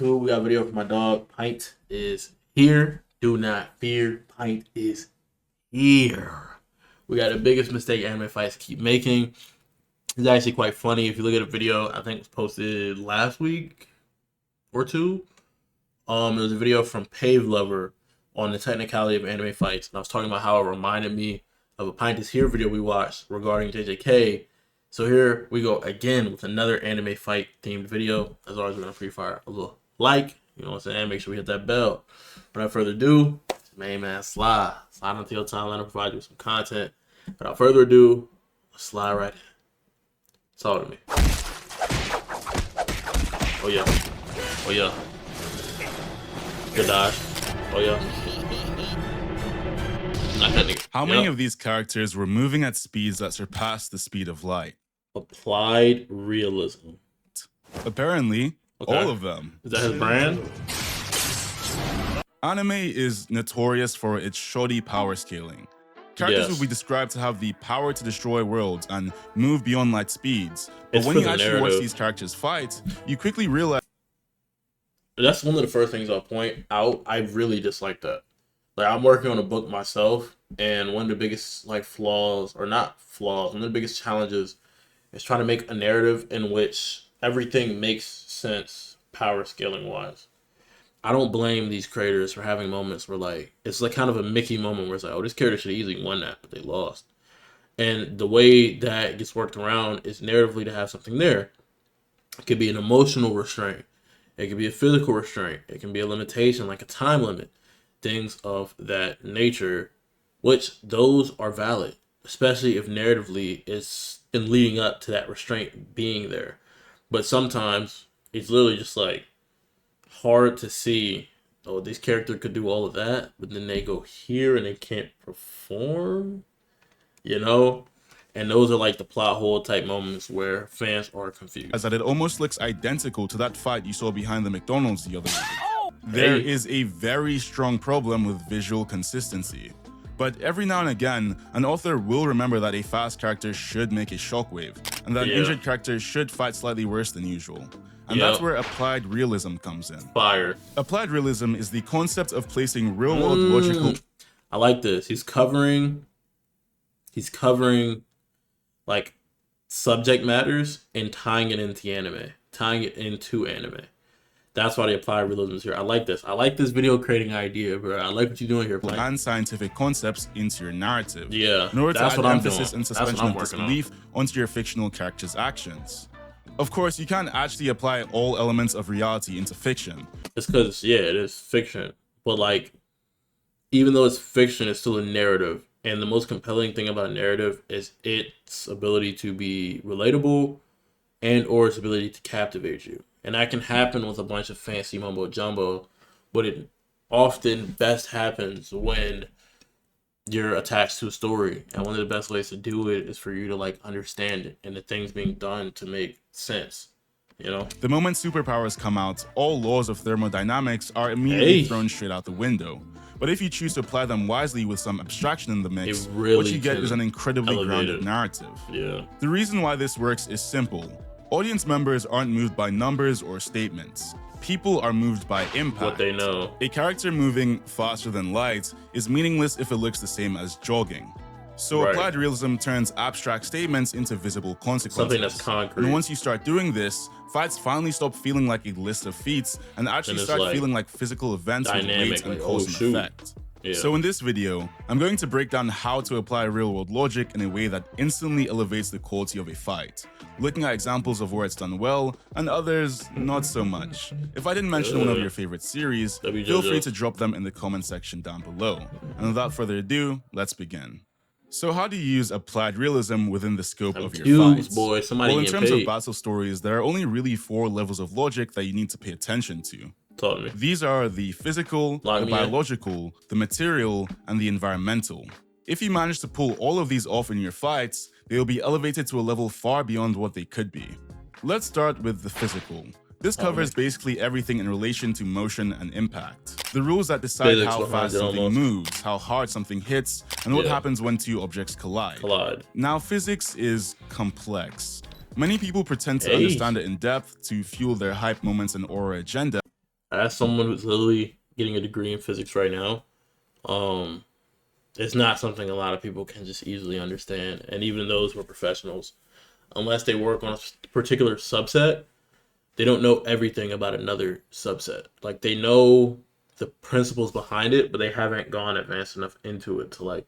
2. We got a video from my dog. Pint is here. Do not fear. Pint is here. We got the biggest mistake anime fights keep making. It's actually quite funny. If you look at the video, I think it was posted last week or two. There was a video from Pave Lover on the technicality of anime fights. And I was talking about how it reminded me of a Pint is Here video we watched regarding JJK. So here we go again with another anime fight themed video. As always, we're gonna free fire a little like, you know what I'm saying? Make sure we hit that bell. Without further ado, it's main man Sly. Slide onto your timeline to provide you with some content. Without further ado, let's slide right in. Talk to me. Oh yeah. Oh yeah. Good dodge. Oh yeah. Not that nigga. How many of these characters were moving at speeds that surpassed the speed of light? Applied realism. Apparently, Okay. all of them. Is that his brand? Anime is notorious for its shoddy power scaling. Characters Yes. will be described to have the power to destroy worlds and move beyond light speeds. But It's when for you the actually watch narrative. these characters fight, you quickly realize That's one of the first things I'll point out. I really dislike that. Like, I'm working on a book myself, and one of the biggest flaws, or not flaws, one of the biggest challenges is trying to make a narrative in which everything makes sense power scaling wise. I don't blame these creators for having moments where it's like kind of a Mickey moment where it's like, oh, this character should have easily won that, but they lost. And the way that gets worked around is narratively to have something there. It could be an emotional restraint. It could be a physical restraint. It can be a limitation, like a time limit. Things of that nature, which those are valid, especially if narratively it's in leading up to that restraint being there. But sometimes it's literally just hard to see, oh, this character could do all of that, but then they go here and they can't perform, you know? And those are the plot hole type moments where fans are confused. that it almost looks identical to that fight you saw behind the McDonald's the other week. There is a very strong problem with visual consistency. But every now and again, an author will remember that a fast character should make a shockwave, and that an injured character should fight slightly worse than usual. And that's where applied realism comes in. Fire. Applied realism is the concept of placing real-world logical... I like this. He's covering subject matters and tying it into anime. That's why the applied realism is here. I like this. I like this video creating idea, bro. I like what you're doing here, and scientific concepts into your narrative. Yeah, in order to that's add what I'm emphasis doing. and suspension of disbelief onto your fictional character's actions. Of course, you can't actually apply all elements of reality into fiction. It's because, it is fiction. But, even though it's fiction, it's still a narrative. And the most compelling thing about narrative is its ability to be relatable and or its ability to captivate you. And that can happen with a bunch of fancy mumbo jumbo, but it often best happens when you're attached to a story. And one of the best ways to do it is for you to understand it and the things being done to make sense. You know? The moment superpowers come out, all laws of thermodynamics are immediately thrown straight out the window. But if you choose to apply them wisely with some abstraction in the mix, what you get is an incredibly grounded narrative. Yeah. The reason why this works is simple. Audience members aren't moved by numbers or statements. People are moved by impact. What they know. A character moving faster than light is meaningless if it looks the same as jogging. So applied realism turns abstract statements into visible consequences. Something that's concrete. And once you start doing this, fights finally stop feeling like a list of feats and actually start feeling like physical events with weight and cause and effect. Yeah. So in this video, I'm going to break down how to apply real-world logic in a way that instantly elevates the quality of a fight, looking at examples of where it's done well and others not so much. If I didn't mention one of your favorite series, feel free to drop them in the comment section down below. And without further ado, let's begin. So how do you use applied realism within the scope of your fights? Well, in terms of battle stories, there are only really 4 levels of logic that you need to pay attention to. These are the physical, the biological, the material, and the environmental. If you manage to pull all of these off in your fights, they will be elevated to a level far beyond what they could be. Let's start with the physical. This covers basically everything in relation to motion and impact. The rules that decide how fast something moves, how hard something hits, and what happens when 2 objects collide. Now, physics is complex. Many people pretend to understand it in depth to fuel their hype moments and aura agenda. as someone who's literally getting a degree in physics right now, um, it's not something a lot of people can just easily understand. And even those who are professionals, unless they work on a particular subset, they don't know everything about another subset. Like they know the principles behind it, but they haven't gone advanced enough into it to like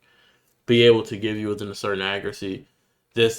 be able to give you within a certain accuracy this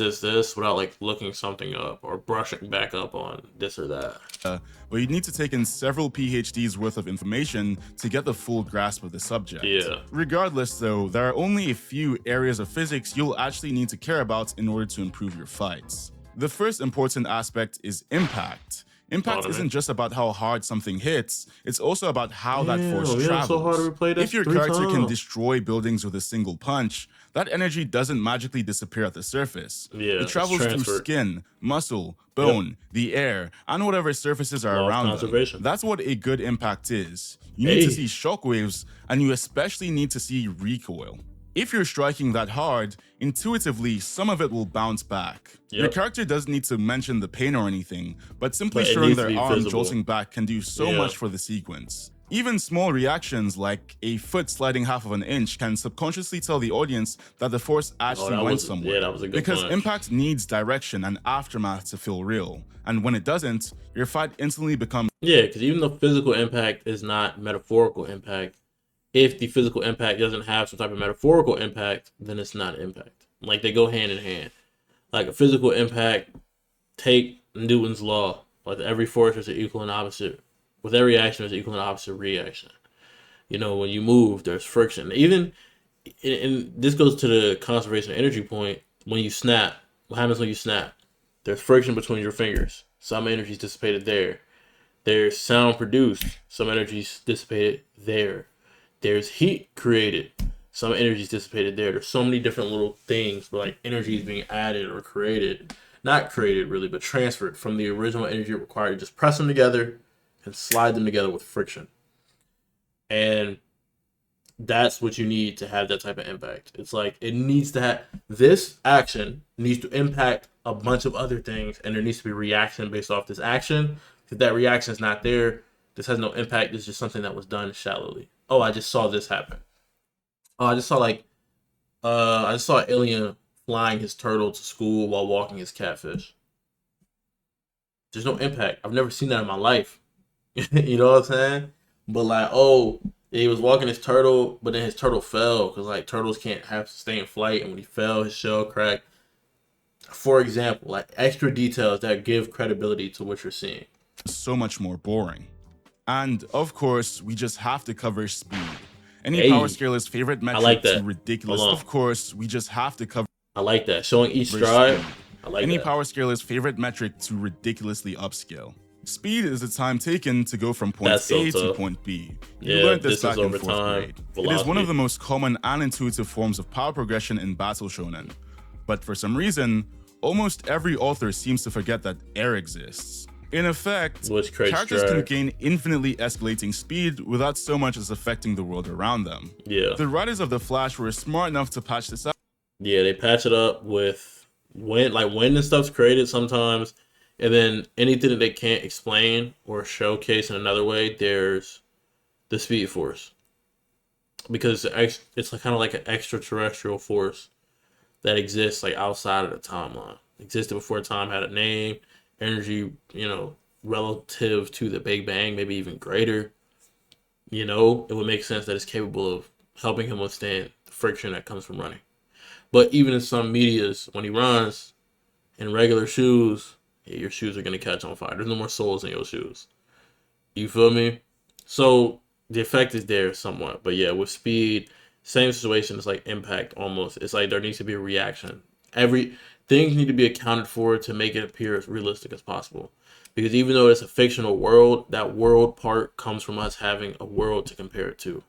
without like looking something up or brushing back up on this or that. But you'd need to take in several PhDs worth of information to get the full grasp of the subject. Yeah. Regardless though, there are only a few areas of physics you'll actually need to care about in order to improve your fights. The first important aspect is impact. Impact isn't just about how hard something hits, it's also about how that force travels. So hard to replay that if your character can destroy buildings with a single punch, that energy doesn't magically disappear at the surface. It travels through skin, muscle, bone, the air, and whatever surfaces are around them. That's what a good impact is. You need to see shockwaves, and you especially need to see recoil. If you're striking that hard, intuitively, some of it will bounce back. Your character doesn't need to mention the pain or anything, but simply showing their arm jolting back can do so much for the sequence. Even small reactions like a foot sliding half of an inch can subconsciously tell the audience that the force actually went somewhere. That was a good because punch. Impact needs direction and aftermath to feel real, and when it doesn't, your fight instantly becomes... Yeah, because even though physical impact is not metaphorical impact, if the physical impact doesn't have some type of metaphorical impact, then it's not impact. Like, they go hand in hand. Like, a physical impact, take Newton's law. Like, every force is an equal and opposite. With every action, there's an equal and opposite reaction. You know, when you move, there's friction. Even, and this goes to the conservation of energy point, when you snap, what happens when you snap? There's friction between your fingers. Some energy is dissipated there. There's sound produced. Some energy is dissipated there. There's heat created. Some energy is dissipated there. There's so many different little things where like energy is being added or created. Not created really, but transferred from the original energy required to just press them together and slide them together with friction. And that's what you need to have that type of impact. It's like it needs to have, this action needs to impact a bunch of other things, and there needs to be reaction based off this action. If that reaction is not there, this has no impact. It's just something that was done shallowly. Oh, I just saw this happen. Oh, I just saw an alien flying his turtle to school while walking his catfish. There's no impact. I've never seen that in my life. You know what I'm saying? But like, oh, he was walking his turtle, but then his turtle fell because like turtles can't have sustained flight, and when he fell, his shell cracked. For example, like extra details that give credibility to what you're seeing. So much more boring. And of course, we just have to cover speed. Any power scaler's favorite metric to ridiculous. Of course, we just have to cover. I like that. Showing each stride. I like Any that. power scaler's favorite metric to ridiculously upscale. Speed is the time taken to go from point A to point B. You learned this back in 4th grade. It is one of the most common and intuitive forms of power progression in Battle Shonen. But for some reason, almost every author seems to forget that air exists. In effect, characters can gain infinitely escalating speed without so much as affecting the world around them. Yeah. The writers of The Flash were smart enough to patch this up. Yeah, they patch it up with wind and stuff's created sometimes, and then anything that they can't explain or showcase in another way, there's the Speed Force. Because it's like, kind of like an extraterrestrial force that exists like outside of the timeline. Existed before time had a name. Energy, you know, relative to the Big Bang, maybe even greater. You know, it would make sense that it's capable of helping him withstand the friction that comes from running. But even in some medias, when he runs in regular shoes, your shoes are going to catch on fire. There's no more soles in your shoes. You feel me? So the effect is there somewhat. But yeah, with speed, same situation. It's like impact almost. It's like there needs to be a reaction. Things need to be accounted for to make it appear as realistic as possible. Because even though it's a fictional world, that world part comes from us having a world to compare it to.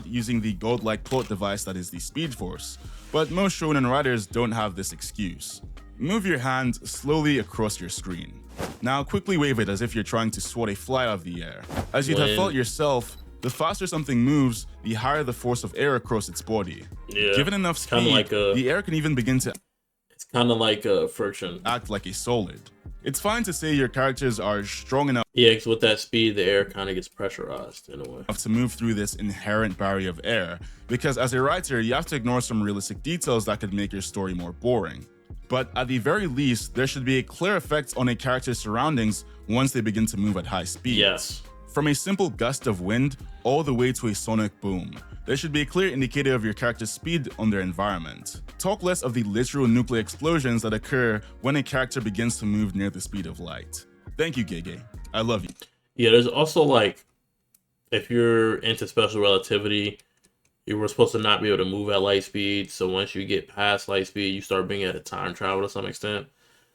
Using the godlike plot device that is the Speed Force, but most shonen writers don't have this excuse. Move your hand slowly across your screen. Now quickly wave it as if you're trying to swat a fly out of the air. As you'd have felt yourself, the faster something moves, the higher the force of air across its body. Yeah. Given enough speed, the air can even begin to kind of like friction. Act like a solid. It's fine to say your characters are strong enough Yeah, because with that speed, the air kind of gets pressurized in a way. to move through this inherent barrier of air, because as a writer, you have to ignore some realistic details that could make your story more boring. But at the very least, there should be a clear effect on a character's surroundings once they begin to move at high speeds. Yes. From a simple gust of wind all the way to a sonic boom, there should be a clear indicator of your character's speed on their environment. Talk less of the literal nuclear explosions that occur when a character begins to move near the speed of light. Thank you, Gege. I love you. Yeah, there's also like, if you're into special relativity, you were supposed to not be able to move at light speed. So once you get past light speed, you start being able to time travel to some extent.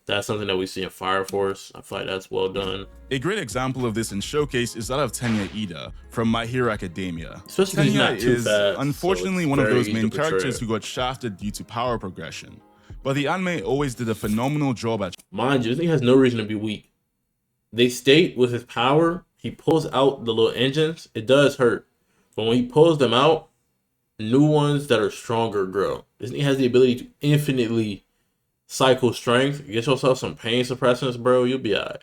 That's something that we see in Fire Force. I feel like that's well done. A great example of this in Showcase is that of Tenya Ida from My Hero Academia. Especially he's Tenya not too is fast, unfortunately so it's one of very those easy main to portray. characters who got shafted due to power progression. But the anime always did a phenomenal job at Mind you, this thing has no reason to be weak. They state with his power, he pulls out the little engines. It does hurt. But when he pulls them out, new ones that are stronger grow. This thing has the ability to infinitely cycle strength. Get yourself some pain suppressants, bro. You'll be alright.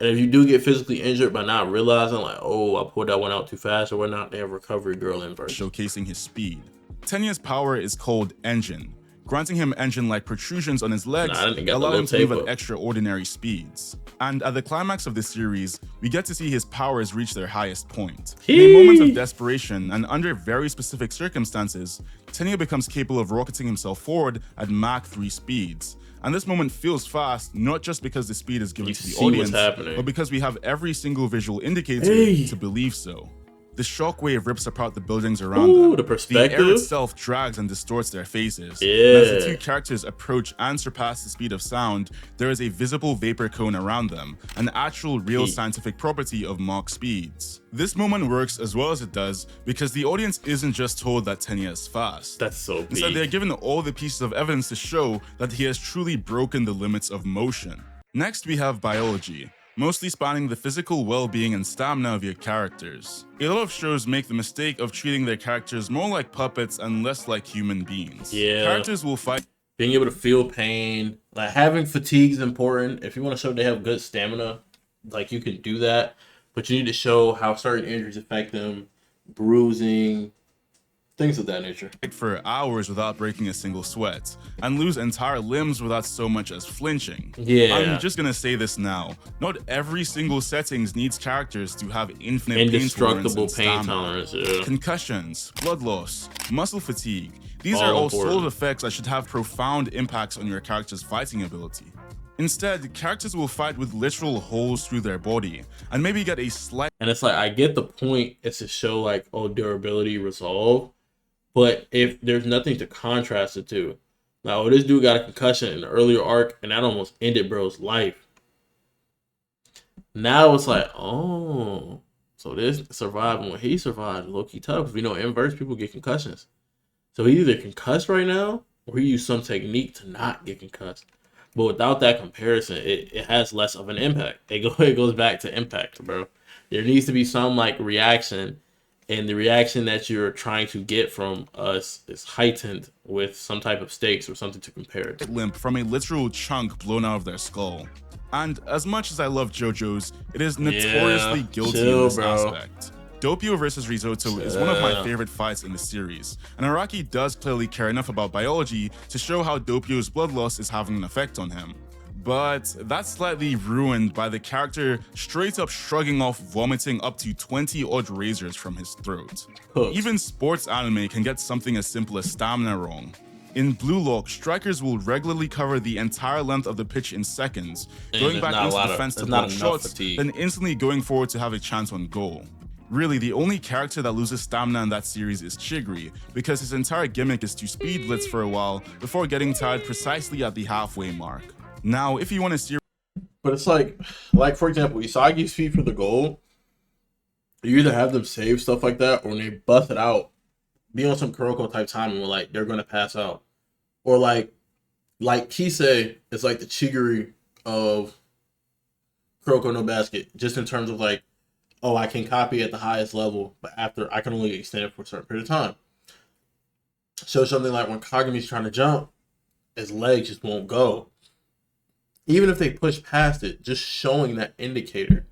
And if you do get physically injured by not realizing, like, oh, I pulled that one out too fast or whatnot, they have Recovery Girl in version. showcasing his speed. Tenya's power is called Engine, granting him engine-like protrusions on his legs, Nah, I didn't get the allowing him to little move tape at up. extraordinary speeds. And at the climax of the series, we get to see his powers reach their highest point. In a moment of desperation and under very specific circumstances, Tenya becomes capable of rocketing himself forward at Mach 3 speeds. And this moment feels fast, not just because the speed is given You to the see what's audience, happening. but because we have every single visual indicator Hey. to believe so. The shockwave rips apart the buildings around Ooh, them. the perspective. The air itself drags and distorts their faces. Yeah. And as the two characters approach and surpass the speed of sound, there is a visible vapor cone around them, an actual real Heat. scientific property of Mach speeds. This moment works as well as it does because the audience isn't just told that Tenya is fast. That's so Instead, big. they're given all the pieces of evidence to show that he has truly broken the limits of motion. Next, we have biology, mostly spanning the physical well-being and stamina of your characters. A lot of shows make the mistake of treating their characters more like puppets and less like human beings. Yeah. Characters will fight Being able to feel pain, like having fatigue is important. If you want to show they have good stamina, like you can do that, but you need to show how certain injuries affect them, bruising, things of that nature. for hours without breaking a single sweat, and lose entire limbs without so much as flinching. Yeah. I'm just gonna say this now. Not every single settings needs characters to have infinite pain tolerance Indestructible and pain stamina. tolerance. Yeah. Concussions, blood loss, muscle fatigue. These All are all important. solid effects that should have profound impacts on your character's fighting ability. Instead, characters will fight with literal holes through their body, and maybe get a slight And it's like, I get the point. It's to show like, oh, durability, resolve. But if there's nothing to contrast it to, like, oh, this dude got a concussion in the earlier arc, and that almost ended bro's life. Now it's like, oh, so this survived when he survived, low-key tough. 'Cause we know inverse people get concussions. So he either concussed right now, or he used some technique to not get concussed. But without that comparison, it has less of an impact. It goes back to impact, bro. There needs to be some like reaction, and the reaction that you're trying to get from us is heightened with some type of stakes or something to compare it to. limp from a literal chunk blown out of their skull. And as much as I love JoJo's, it is notoriously Yeah, guilty chill, in this bro. aspect. Doppio vs. Risotto is one of my Chill. favorite fights in the series, and Araki does clearly care enough about biology to show how Doppio's blood loss is having an effect on him. But that's slightly ruined by the character straight up shrugging off vomiting up to 20 odd razors from his throat. Hooked. Even sports anime can get something as simple as stamina wrong. In Blue Lock, strikers will regularly cover the entire length of the pitch in seconds, And going there's back not a into lot of- defense to there's not block enough shots, fatigue. then instantly going forward to have a chance on goal. Really, the only character that loses stamina in that series is Chigri, because his entire gimmick is to speed blitz for a while before getting tired precisely at the halfway mark. Now, if you want to see But it's like for example, Usagi's feet for the goal, you either have them save stuff like that, or when they bust it out, be on some Kuroko type timing where like they're gonna pass out, or like Kisei is like the Chigiri of Kuroko no Basket, just in terms of like, oh, I can copy at the highest level, but after I can only extend it for a certain period of time. So something like when Kagami's trying to jump, his legs just won't go. Even if they push past it, just showing that indicator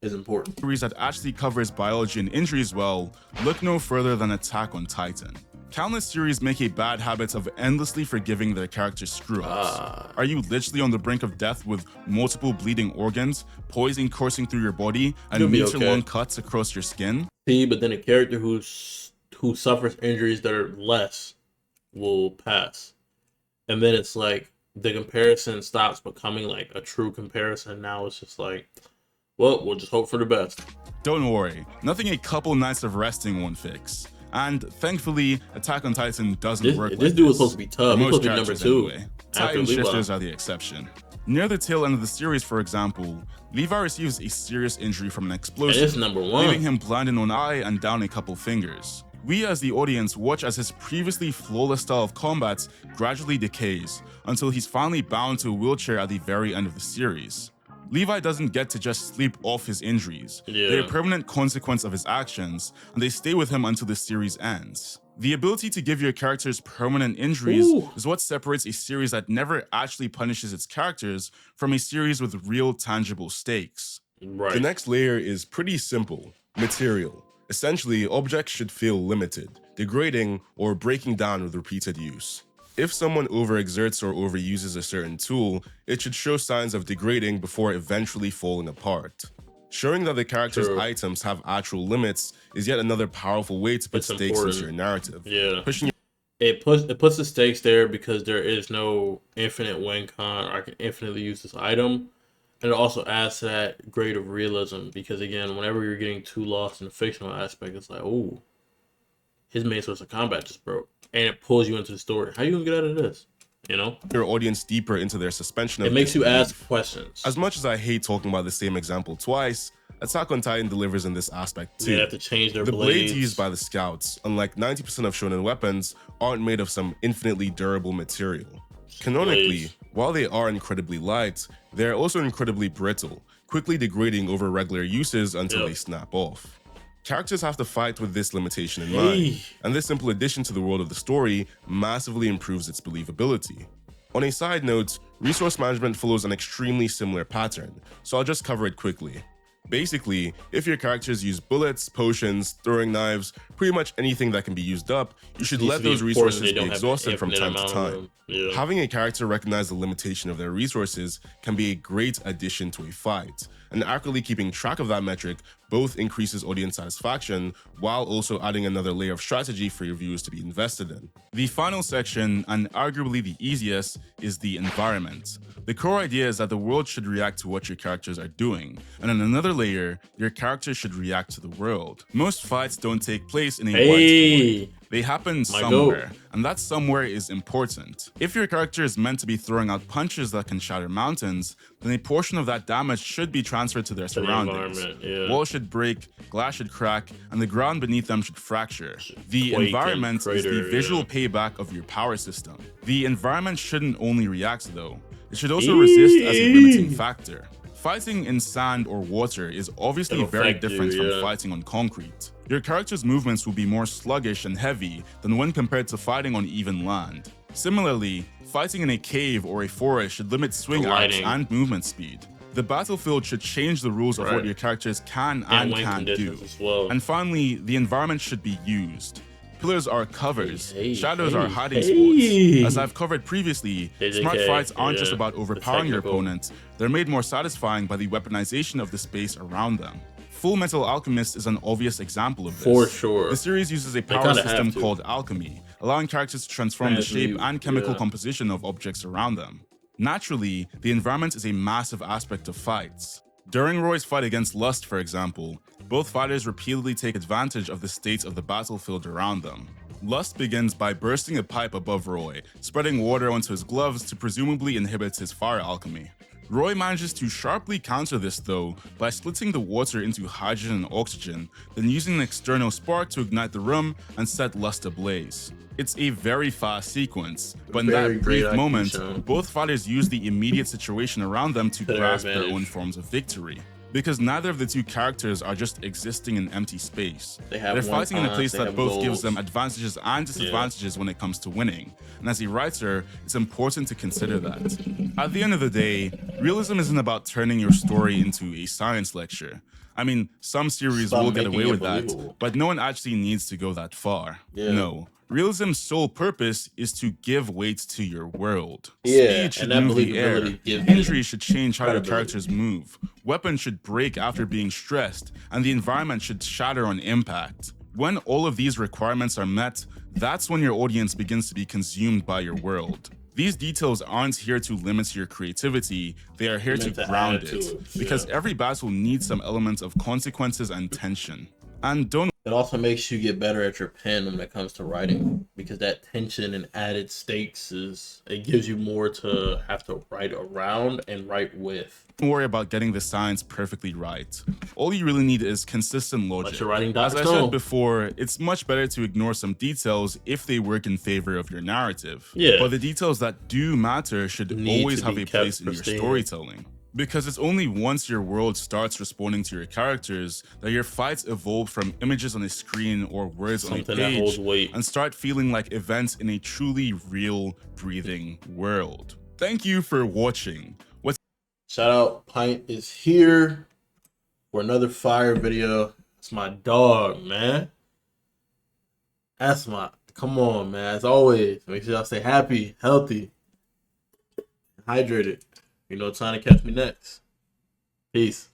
is important. Series that actually covers biology and injuries well, look no further than Attack on Titan. Countless series make a bad habit of endlessly forgiving their characters' screw-ups. Are you literally on the brink of death with multiple bleeding organs, poison coursing through your body, and meter-long cuts across your skin? See, but then a character who suffers injuries that are less will pass. And then it's like the comparison stops becoming like a true comparison. Now it's just like, well, we'll just hope for the best. Don't worry, nothing a couple nights of resting won't fix. And thankfully, Attack on Titan doesn't work like this. Dude was supposed to be tough. He's supposed to be number 2. Anyway. Titan shifters are the exception. Near the tail end of the series, for example, Levi receives a serious injury from an explosion, and it's number 1. leaving him blind in one eye and down a couple fingers. We as the audience watch as his previously flawless style of combat gradually decays, until he's finally bound to a wheelchair at the very end of the series. Levi doesn't get to just sleep off his injuries. They're a permanent consequence of his actions, and they stay with him until the series ends. The ability to give your characters permanent injuries is what separates a series that never actually punishes its characters from a series with real tangible stakes. Right. The next layer is pretty simple: material. Essentially, objects should feel limited, degrading, or breaking down with repeated use. If someone overexerts or overuses a certain tool, it should show signs of degrading before eventually falling apart. Showing that the character's items have actual limits is yet another powerful way to put stakes into your narrative. It puts the stakes there because there is no infinite win con, or I can infinitely use this item. And it also adds to that grade of realism because, again, whenever you're getting too lost in the fictional aspect, it's like, oh, his main source of combat just broke. And it pulls you into the story. How you gonna get out of this? You know? Your audience deeper into their suspension of it makes you ask questions. As much as I hate talking about the same example twice, Attack on Titan delivers in this aspect too. They have to change their blades. The blades used by the scouts, unlike 90% of shonen weapons, aren't made of some infinitely durable material. Canonically, while they are incredibly light, they are also incredibly brittle, quickly degrading over regular uses until they snap off. Characters have to fight with this limitation in mind, and this simple addition to the world of the story massively improves its believability. On a side note, resource management follows an extremely similar pattern, so I'll just cover it quickly. Basically, if your characters use bullets, potions, throwing knives, pretty much anything that can be used up, you should let those resources be exhausted from time to time. Having a character recognize the limitation of their resources can be a great addition to a fight, and accurately keeping track of that metric both increases audience satisfaction while also adding another layer of strategy for your viewers to be invested in. The final section, and arguably the easiest, is the environment. The core idea is that the world should react to what your characters are doing, and in another layer, your characters should react to the world. Most fights don't take place in a whiteboard. They happen somewhere, and that somewhere is important. If your character is meant to be throwing out punches that can shatter mountains, then a portion of that damage should be transferred to their surroundings. Walls should break, glass should crack, and the ground beneath them should fracture. The environment is the visual payback of your power system. The environment shouldn't only react though, it should also resist as a limiting factor. Fighting in sand or water is obviously very different from fighting on concrete. Your character's movements will be more sluggish and heavy than when compared to fighting on even land. Similarly, fighting in a cave or a forest should limit swing arcs and movement speed. The battlefield should change the rules of what your characters can and can't do. And finally, the environment should be used. Pillars are covers, shadows are hiding spots. As I've covered previously, smart fights aren't just about overpowering your opponent, they're made more satisfying by the weaponization of the space around them. Full Metal Alchemist is an obvious example of this. For sure. The series uses a power system called alchemy, allowing characters to transform the shape and chemical composition of objects around them. Naturally, the environment is a massive aspect of fights. During Roy's fight against Lust, for example, both fighters repeatedly take advantage of the state of the battlefield around them. Lust begins by bursting a pipe above Roy, spreading water onto his gloves to presumably inhibit his fire alchemy. Roy manages to sharply counter this though by splitting the water into hydrogen and oxygen, then using an external spark to ignite the room and set Lust ablaze. It's a very fast sequence, but in that brief moment, both fighters use the immediate situation around them to grasp their own forms of victory. because neither of the two characters are just existing in empty space. They have They're fighting in a place they that have both gives goals. them advantages and disadvantages when it comes to winning. And as a writer, it's important to consider that. At the end of the day, realism isn't about turning your story into a science lecture. I mean, some series About will get away making it with that, believable. but no one actually needs to go that far. Yeah. No. Realism's sole purpose is to give weight to your world. Yeah, Speed should and that move the air. believability gives you Injury should change how your credibility. characters move. Weapons should break after being stressed, and the environment should shatter on impact. When all of these requirements are met, that's when your audience begins to be consumed by your world. These details aren't here to limit your creativity, they are here to Meant to ground add to it, it, because yeah. every battle needs some element of consequences and tension. And don't It also makes you get better at your pen when it comes to writing, because that tension and added stakes it gives you more to have to write around and write with. worry about getting the science perfectly right. All you really need is consistent logic. But you're writing As Dr. I Stone. said before, it's much better to ignore some details if they work in favor of your narrative. Yeah. But the details that do matter should Need always to have be a kept place in your pristine. storytelling. Because it's only once your world starts responding to your characters that your fights evolve from images on a screen or words on a Something that holds page weight. and start feeling like events in a truly real, breathing world. Thank you for watching. Shout out, Pint is here for another fire video. It's my dog, man. Come on, man. As always, make sure y'all stay happy, healthy, hydrated. You know, trying to catch me next. Peace.